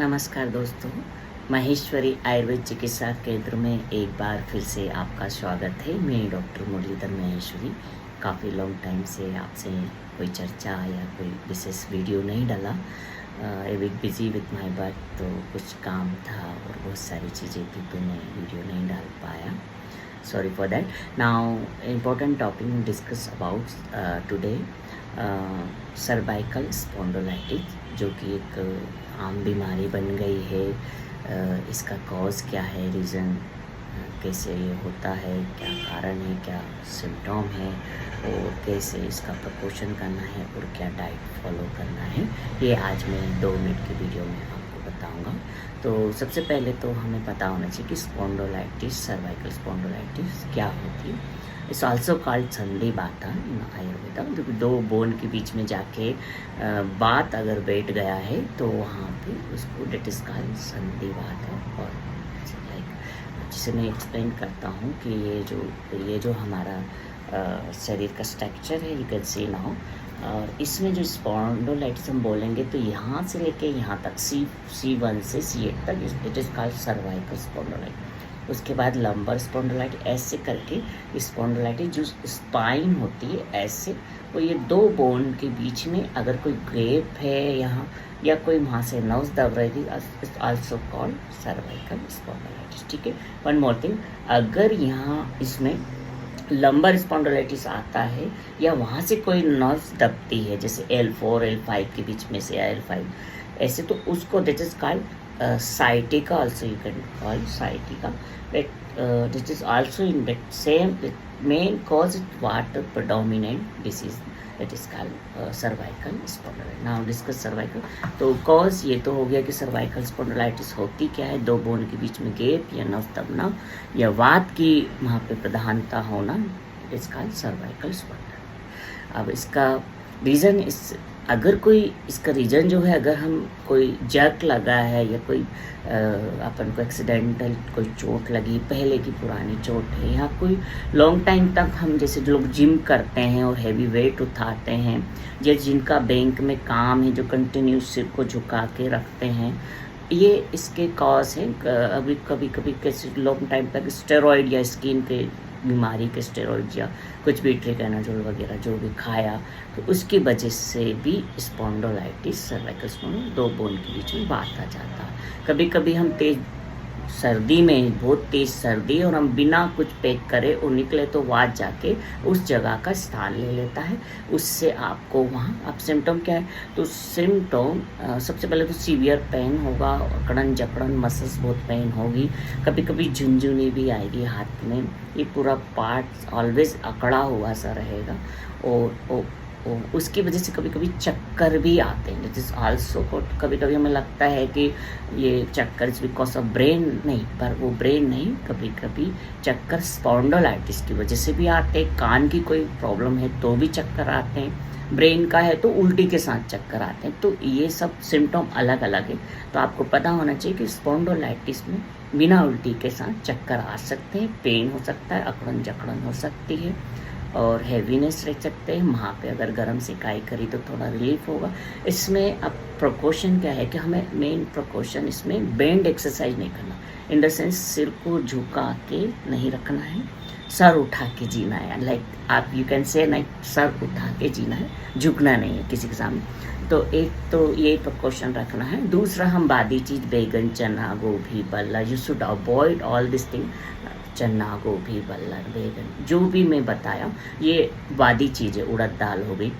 नमस्कार दोस्तों, महेश्वरी आयुर्वेद चिकित्सा केंद्र में एक बार फिर से आपका स्वागत है। मैं डॉक्टर मुरलीधर महेश्वरी। काफ़ी लॉन्ग टाइम से आपसे कोई चर्चा या कोई विशेष वीडियो नहीं डाला। I will busy with my work, तो कुछ काम था और बहुत सारी चीज़ें थी तो मैं वीडियो नहीं डाल पाया। Sorry for that. Now important topic discuss about today, cervical spondylitis, जो कि एक आम बीमारी बन गई है। इसका कॉज क्या है, रीज़न कैसे ये होता है, क्या कारण है, क्या सिम्टॉम है और कैसे इसका प्रिकॉशन करना है और क्या डाइट फॉलो करना है, ये आज मैं 2 मिनट की वीडियो में आपको बताऊंगा। तो सबसे पहले तो हमें पता होना चाहिए कि स्पॉन्डिलोलाइटिस, सर्वाइकल स्पॉन्डिलोलाइटिस क्या होती है। इट्स ऑल्सो कॉल्ड संधि बाता इन आयुर्वेदा, क्योंकि 2 बोन के बीच में जाके बात अगर बैठ गया है तो वहाँ पे उसको डेट इज कॉल्ड संधि बात है। और लाइक जिसे मैं एक्सप्लेन करता हूँ कि ये जो हमारा शरीर का स्ट्रक्चर है, यू कैन सी नाउ। और इसमें जो स्पॉन्डिलोलाइटिस हम बोलेंगे तो यहाँ से लेके यहाँ तक C1 से C8 तक इट इज़ कॉल्ड सर्वाइकल स्पॉन्डिलोलाइटिस। उसके बाद लंबर स्पॉन्डिलाइटिस, ऐसे करके स्पॉन्डिलाइटिस जो स्पाइन होती है ऐसे, वो ये 2 बोन के बीच में अगर कोई गैप है यहाँ या कोई वहाँ से नस दब रही थी, it's also called cervical spondylitis. ठीक है। वन मोर थिंग, अगर यहाँ इसमें लंबर स्पॉन्डिलाइटिस आता है या वहाँ से कोई नस दबती है, जैसे L4 L5 के बीच में से या L5 ऐसे, तो उसको that is called sciatica, also you can call sciatica. This is also in that same main cause what predominant disease, that is called cervical spondylitis. Now discuss cervical. तो cause ये तो हो गया कि cervical spondylitis होती क्या है, 2 bone के बीच में गैप या नस दबना या वात की वहाँ पे प्रधानता होना, it is called cervical spondylitis. अब इसका रीज़न, अगर कोई इसका रीज़न जो है, अगर हम कोई जर्क लगा है या कोई अपन को एक्सीडेंटल कोई चोट लगी, पहले की पुरानी चोट है, या कोई लॉन्ग टाइम तक हम जैसे लोग जिम करते हैं और हैवी वेट उठाते हैं, या जिनका बैंक में काम है जो कंटिन्यूस सिर को झुका के रखते हैं, ये इसके कॉज हैं। अभी कभी कभी कैसे लॉन्ग टाइम तक स्टेरॉइड या स्किन के बीमारी के स्टेरॉइड या कुछ भी ट्रिकानाजोल वगैरह जो भी खाया, तो उसकी वजह से भी स्पॉन्डिलोलाइटिस, सर्वाइकल स्पॉन्डिलोलाइटिस, 2 बोन के बीच में बात आ जाता है। कभी कभी हम सर्दी में बहुत तेज़ सर्दी और हम बिना कुछ पैक करे और निकले तो वात जाके उस जगह का स्थान ले लेता है, उससे आपको वहाँ अब सिम्टम क्या है, तो सिम्टम सबसे पहले तो सीवियर पेन होगा, अकड़न जकड़न मसल्स बहुत पेन होगी, कभी कभी झुनझुनी भी आएगी हाथ में, ये पूरा पार्ट ऑलवेज अकड़ा हुआ सा रहेगा और उसकी वजह से कभी कभी चक्कर भी आते हैं। दिस इज आल्सो, कभी कभी हमें लगता है कि ये चक्कर इज बिकॉज ऑफ ब्रेन, नहीं, पर वो ब्रेन नहीं, कभी कभी चक्कर स्पॉन्डिलोलाइटिस की वजह से भी आते हैं। कान की कोई प्रॉब्लम है तो भी चक्कर आते हैं, ब्रेन का है तो उल्टी के साथ चक्कर आते हैं। तो ये सब सिम्टम अलग अलग है, तो आपको पता होना चाहिए कि स्पॉन्डिलोलाइटिस में बिना उल्टी के साथ चक्कर आ सकते हैं, पेन हो सकता है, अकड़न जकड़न हो सकती है और हैवीनेस रह सकते हैं। वहाँ पे अगर गर्म सिकाई करी तो थोड़ा रिलीफ होगा। इसमें अब प्रिकॉशन क्या है कि हमें मेन प्रिकॉशन इसमें बेंड एक्सरसाइज नहीं करना, इन द सेंस सिर को झुका के नहीं रखना है, सर उठा के जीना है। लाइक आप you can say like sir उठा के जीना है, झुकना नहीं है किसी के सामने। तो एक तो ये प्रिकॉशन रखना है। दूसरा, हम बादी चीज़ बैगन, चना, गोभी, बल्ला, you should avoid all this thing. चना, गोभी, बल्लर, बैगन, जो भी मैं बताया ये वादी चीज़ें, उड़द दाल हो गई,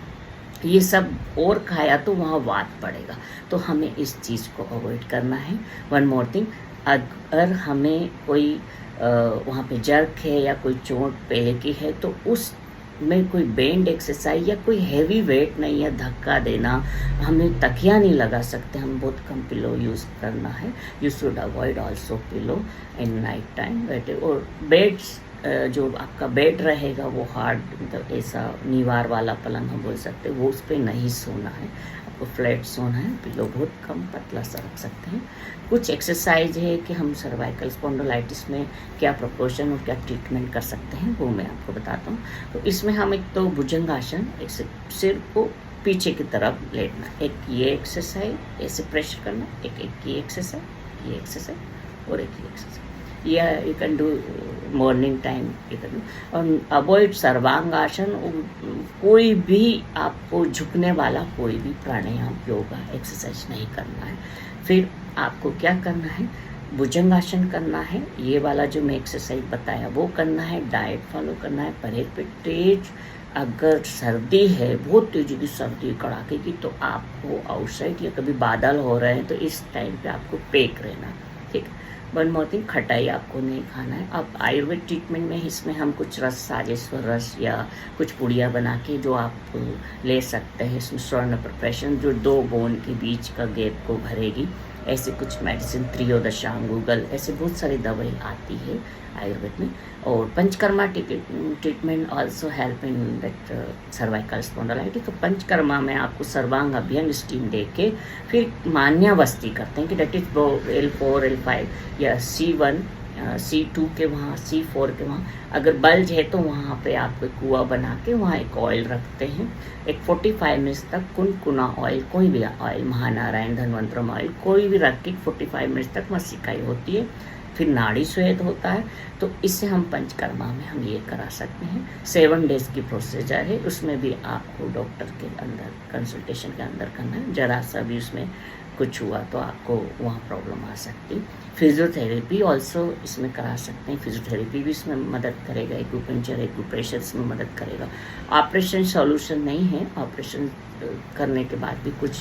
ये सब और खाया तो वहाँ वात पड़ेगा, तो हमें इस चीज़ को अवॉइड करना है। वन मोर थिंग, अगर हमें कोई वहाँ पे जर्क है या कोई चोट पहले की है तो उस में कोई बेंड एक्सरसाइज या कोई हैवी वेट नहीं है, धक्का देना, हमें तकिया नहीं लगा सकते, हम बहुत कम पिलो यूज़ करना है। You should avoid also pillow in night time. और बेड्स, जो आपका बेड रहेगा वो हार्ड, मतलब ऐसा नीवार वाला पलंग हम बोल सकते हैं, वो उस पर नहीं सोना है, आपको फ्लैट सोना है, पिलो बहुत कम पतला सा रख सकते हैं। कुछ एक्सरसाइज है कि हम सर्वाइकल स्पॉन्डिलोलाइटिस में क्या प्रिकॉशन और क्या ट्रीटमेंट कर सकते हैं, वो मैं आपको बताता हूँ। तो इसमें हम एक तो भुजंगासन, एक सिर को पीछे की तरफ लेटना। एक ये एक्सरसाइज ऐसे प्रेशर करना, एक ये एक्सरसाइज, ये एक्सरसाइज और एक ये एक्सरसाइज। या you can do morning time, you can do. और अवॉइड सर्वांगासन, कोई भी आपको झुकने वाला कोई भी प्राणायाम, योगा, एक्सरसाइज नहीं करना है। फिर आपको क्या करना है, भुजंगासन करना है, ये वाला जो मैं एक्सरसाइज बताया वो करना है, डाइट फॉलो करना है, परहेज पे तेज। अगर सर्दी है, बहुत तेजी की सर्दी कड़ाके की, तो आपको आउटसाइड या कभी बादल हो रहे हैं तो इस टाइम पे आपको पेक रहना, ठीक है। वन मोर थिंग, खटाई आपको नहीं खाना है। अब आयुर्वेद ट्रीटमेंट में इसमें हम कुछ रस, साजेश्वर रस या कुछ पुड़िया बना के जो आप ले सकते हैं, इसमें स्वर्ण प्रिपरेशन जो 2 बोन के बीच का गैप को भरेगी, ऐसे कुछ मेडिसिन, त्रियोदशा, गूगल, ऐसे बहुत सारी दवाई आती है आयुर्वेद में। और panchakarma treatment also help in that cervical spondylitis. तो पंचकर्मा में आपको सर्वांग अभ्यंग स्टीम दे के फिर मान्यावस्थी करते हैं कि डेट इज L4 L5 या C1 C2 के वहाँ, C4 के वहाँ। अगर बल्ज है तो वहाँ पे आप एक कुआं बना के वहाँ एक ऑयल रखते हैं, एक 45 मिनट्स तक कुनकुना ऑयल, कोई भी ऑयल, महानारायण, धन्वंतरम ऑयल, कोई भी रख के 45 मिनट्स तक वहाँ सिकाई होती है। फिर नाड़ी स्वेद होता है। तो इससे हम पंचकर्मा में हम ये करा सकते हैं। 7 डेज की प्रोसीजर है, उसमें भी आपको डॉक्टर के अंदर कंसल्टेशन के अंदर करना है। जरा सा भी उसमें कुछ हुआ तो आपको वहाँ प्रॉब्लम आ सकती है। फिजियोथेरेपी ऑल्सो इसमें करा सकते हैं, फिजियोथेरेपी भी इसमें मदद करेगा, एक्यूपंक्चर, एक्यूप्रेशर इसमें मदद करेगा। ऑपरेशन सॉल्यूशन नहीं है, ऑपरेशन करने के बाद भी कुछ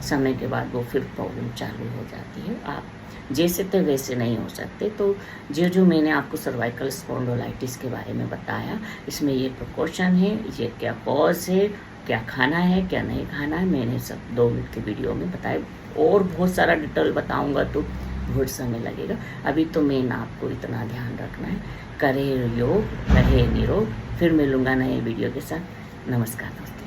समय के बाद वो फिर प्रॉब्लम चालू हो जाती है। आप जैसे थे वैसे नहीं हो सकते। तो जो मैंने आपको सर्वाइकल स्पॉन्डिलाइटिस के बारे में बताया, इसमें ये प्रिकॉशन है, ये क्या कॉज है, क्या खाना है, क्या नहीं खाना है, मैंने सब 2 मिनट के वीडियो में बताया। और बहुत सारा डिटेल बताऊंगा तो बहुत समय लगेगा। अभी तो मेन आपको इतना ध्यान रखना है, करे योग, रहे निरोग। फिर मिलूँगा नए वीडियो के साथ। नमस्कार दोस्तों।